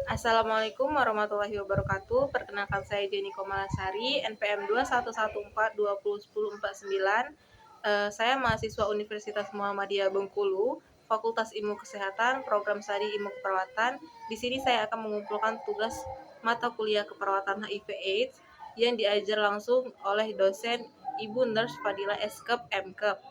Assalamualaikum warahmatullahi wabarakatuh. Perkenalkan saya Jenny Komalasari, NPM 21142001049. Saya mahasiswa Universitas Muhammadiyah Bengkulu, Fakultas Ilmu Kesehatan, Program Studi Ilmu Keperawatan. Di sini saya akan mengumpulkan tugas mata kuliah keperawatan HIV/AIDS yang diajar langsung oleh dosen Ibu Nurse Fadila Eskep MKep.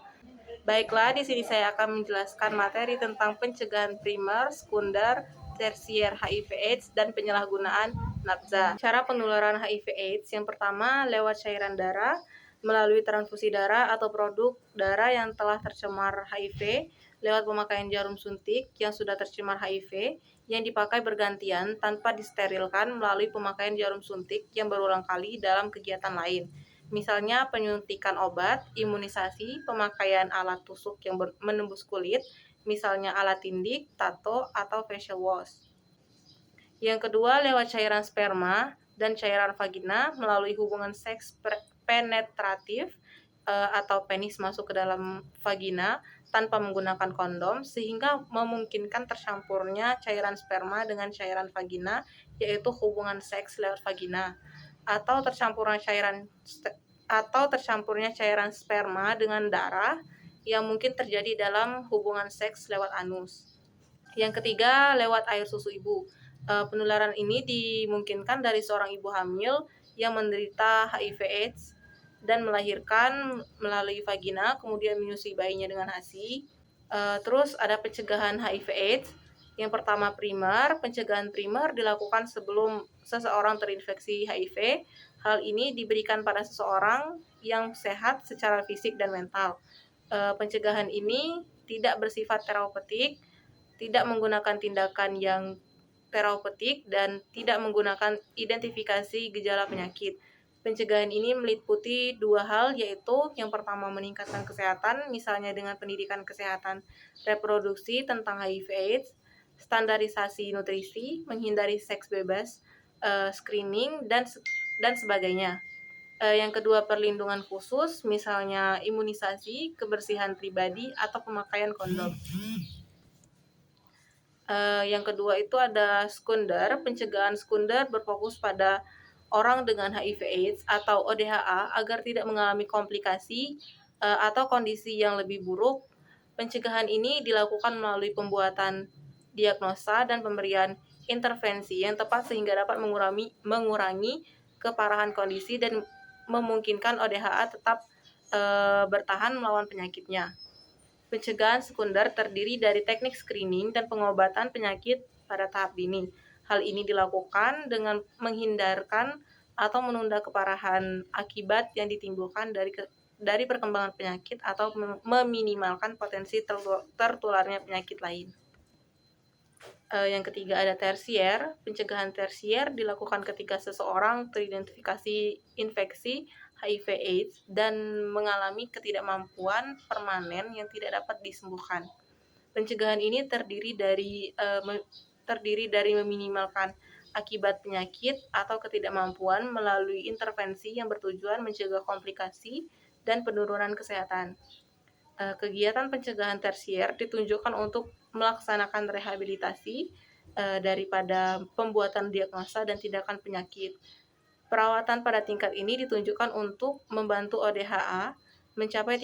Baiklah, di sini saya akan menjelaskan materi tentang pencegahan primer, sekunder, tersier HIV/AIDS dan penyalahgunaan nafza. Cara penularan HIV/AIDS yang pertama lewat cairan darah, melalui transfusi darah atau produk darah yang telah tercemar HIV, lewat pemakaian jarum suntik yang sudah tercemar HIV yang dipakai bergantian tanpa disterilkan melalui pemakaian jarum suntik yang berulang kali dalam kegiatan lain. Misalnya penyuntikan obat, imunisasi, pemakaian alat tusuk yang menembus kulit, misalnya alat tindik, tato, atau facial wash. Yang kedua, lewat cairan sperma dan cairan vagina melalui hubungan seks penetratif atau penis masuk ke dalam vagina tanpa menggunakan kondom sehingga memungkinkan tercampurnya cairan sperma dengan cairan vagina, yaitu hubungan seks lewat vagina, atau tercampurnya cairan sperma dengan darah yang mungkin terjadi dalam hubungan seks lewat anus. Yang ketiga, lewat air susu ibu. Penularan ini dimungkinkan dari seorang ibu hamil yang menderita HIV/AIDS dan melahirkan melalui vagina, kemudian menyusui bayinya dengan ASI. Terus ada pencegahan HIV/AIDS. Yang pertama primer, pencegahan primer dilakukan sebelum seseorang terinfeksi HIV. Hal ini diberikan pada seseorang yang sehat secara fisik dan mental. Pencegahan ini tidak bersifat terapeutik, tidak menggunakan tindakan yang terapeutik, dan tidak menggunakan identifikasi gejala penyakit. Pencegahan ini meliputi dua hal, yaitu yang pertama meningkatkan kesehatan, misalnya dengan pendidikan kesehatan reproduksi tentang HIV/AIDS, standarisasi nutrisi, menghindari seks bebas, screening, dan sebagainya. Yang kedua, perlindungan khusus, misalnya imunisasi, kebersihan pribadi, atau pemakaian kondom. Yang kedua itu ada sekunder. Pencegahan sekunder berfokus pada orang dengan HIV/AIDS atau ODHA agar tidak mengalami komplikasi atau kondisi yang lebih buruk. Pencegahan ini dilakukan melalui pembuatan diagnosa dan pemberian intervensi yang tepat sehingga dapat mengurangi keparahan kondisi dan memungkinkan ODHA tetap bertahan melawan penyakitnya. Pencegahan sekunder terdiri dari teknik screening dan pengobatan penyakit pada tahap dini. Hal ini dilakukan dengan menghindarkan atau menunda keparahan akibat yang ditimbulkan dari perkembangan penyakit atau meminimalkan potensi tertularnya penyakit lain. Yang ketiga ada tersier. Pencegahan tersier dilakukan ketika seseorang teridentifikasi infeksi HIV/AIDS dan mengalami ketidakmampuan permanen yang tidak dapat disembuhkan. Pencegahan ini terdiri dari meminimalkan akibat penyakit atau ketidakmampuan melalui intervensi yang bertujuan mencegah komplikasi dan penurunan kesehatan. Kegiatan pencegahan tersier ditunjukkan untuk melaksanakan rehabilitasi daripada pembuatan diagnosa dan tindakan penyakit. Perawatan pada tingkat ini ditunjukkan untuk membantu ODHA mencapai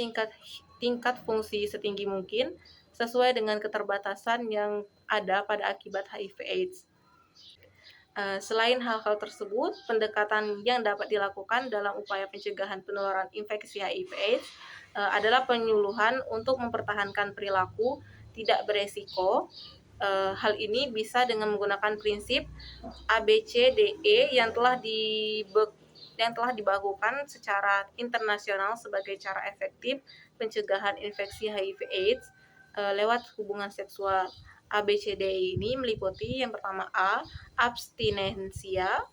tingkat fungsi setinggi mungkin sesuai dengan keterbatasan yang ada pada akibat HIV/AIDS. Selain hal-hal tersebut, pendekatan yang dapat dilakukan dalam upaya pencegahan penularan infeksi HIV/AIDS adalah penyuluhan untuk mempertahankan perilaku tidak beresiko. Hal ini bisa dengan menggunakan prinsip ABCDE yang telah dibakukan secara internasional sebagai cara efektif pencegahan infeksi HIV/AIDS lewat hubungan seksual. ABCDE ini meliputi yang pertama A, abstinensia,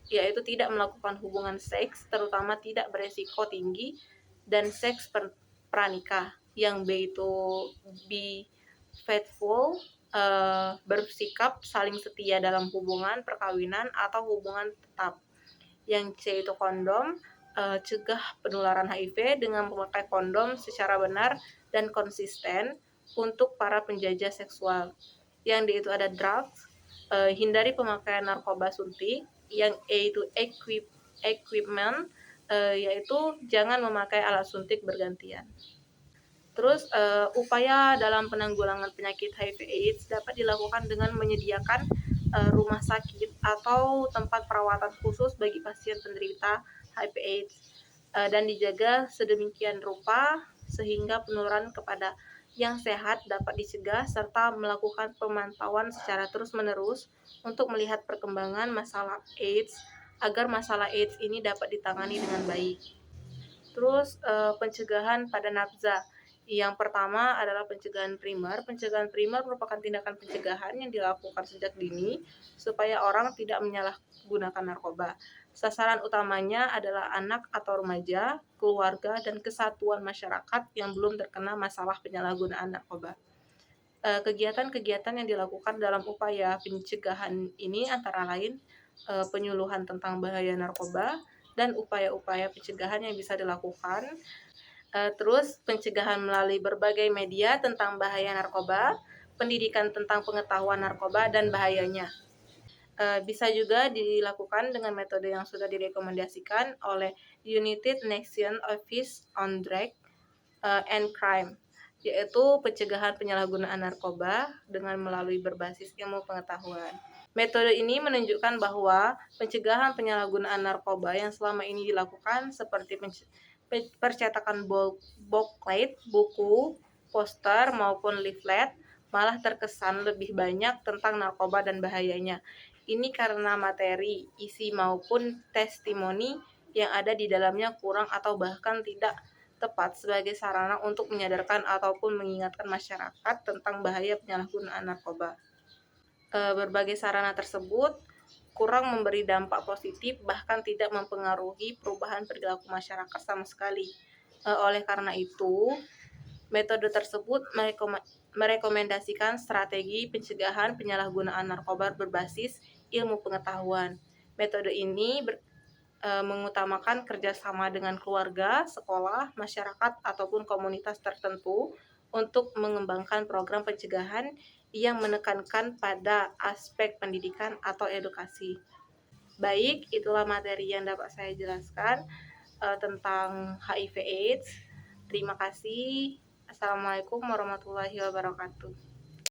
yaitu tidak melakukan hubungan seks, terutama tidak beresiko tinggi, dan seks pranikah. Yang B itu be faithful, bersikap saling setia dalam hubungan perkawinan atau hubungan tetap. Yang C itu kondom, cegah penularan HIV dengan memakai kondom secara benar dan konsisten untuk para penjajah seksual. Yang D itu ada drugs, hindari pemakaian narkoba suntik. Yang E itu equipment, yaitu jangan memakai alat suntik bergantian. Terus upaya dalam penanggulangan penyakit HIV/AIDS dapat dilakukan dengan menyediakan rumah sakit atau tempat perawatan khusus bagi pasien penderita HIV/AIDS dan dijaga sedemikian rupa sehingga penularan kepada yang sehat dapat dicegah serta melakukan pemantauan secara terus-menerus untuk melihat perkembangan masalah AIDS agar masalah AIDS ini dapat ditangani dengan baik. Terus pencegahan pada nafza. Yang pertama adalah pencegahan primer. Pencegahan primer merupakan tindakan pencegahan yang dilakukan sejak dini supaya orang tidak menyalahgunakan narkoba. Sasaran utamanya adalah anak atau remaja, keluarga, dan kesatuan masyarakat yang belum terkena masalah penyalahgunaan narkoba. Kegiatan-kegiatan yang dilakukan dalam upaya pencegahan ini antara lain penyuluhan tentang bahaya narkoba dan upaya-upaya pencegahan yang bisa dilakukan. Terus pencegahan melalui berbagai media tentang bahaya narkoba, pendidikan tentang pengetahuan narkoba dan bahayanya. Bisa juga dilakukan dengan metode yang sudah direkomendasikan oleh United Nations Office on Drug and Crime, yaitu pencegahan penyalahgunaan narkoba dengan melalui berbasis ilmu pengetahuan. Metode ini menunjukkan bahwa pencegahan penyalahgunaan narkoba yang selama ini dilakukan seperti percetakan booklet, buku, poster, maupun leaflet malah terkesan lebih banyak tentang narkoba dan bahayanya. Ini karena materi, isi maupun testimoni yang ada di dalamnya kurang atau bahkan tidak tepat sebagai sarana untuk menyadarkan ataupun mengingatkan masyarakat tentang bahaya penyalahgunaan narkoba. Berbagai sarana tersebut kurang memberi dampak positif, bahkan tidak mempengaruhi perubahan perilaku masyarakat sama sekali. Oleh karena itu, metode tersebut merekomendasikan strategi pencegahan penyalahgunaan narkoba berbasis ilmu pengetahuan. Metode ini mengutamakan kerjasama dengan keluarga, sekolah, masyarakat, ataupun komunitas tertentu untuk mengembangkan program pencegahan yang menekankan pada aspek pendidikan atau edukasi. Baik, itulah materi yang dapat saya jelaskan tentang HIV/AIDS. Terima kasih. Assalamualaikum warahmatullahi wabarakatuh.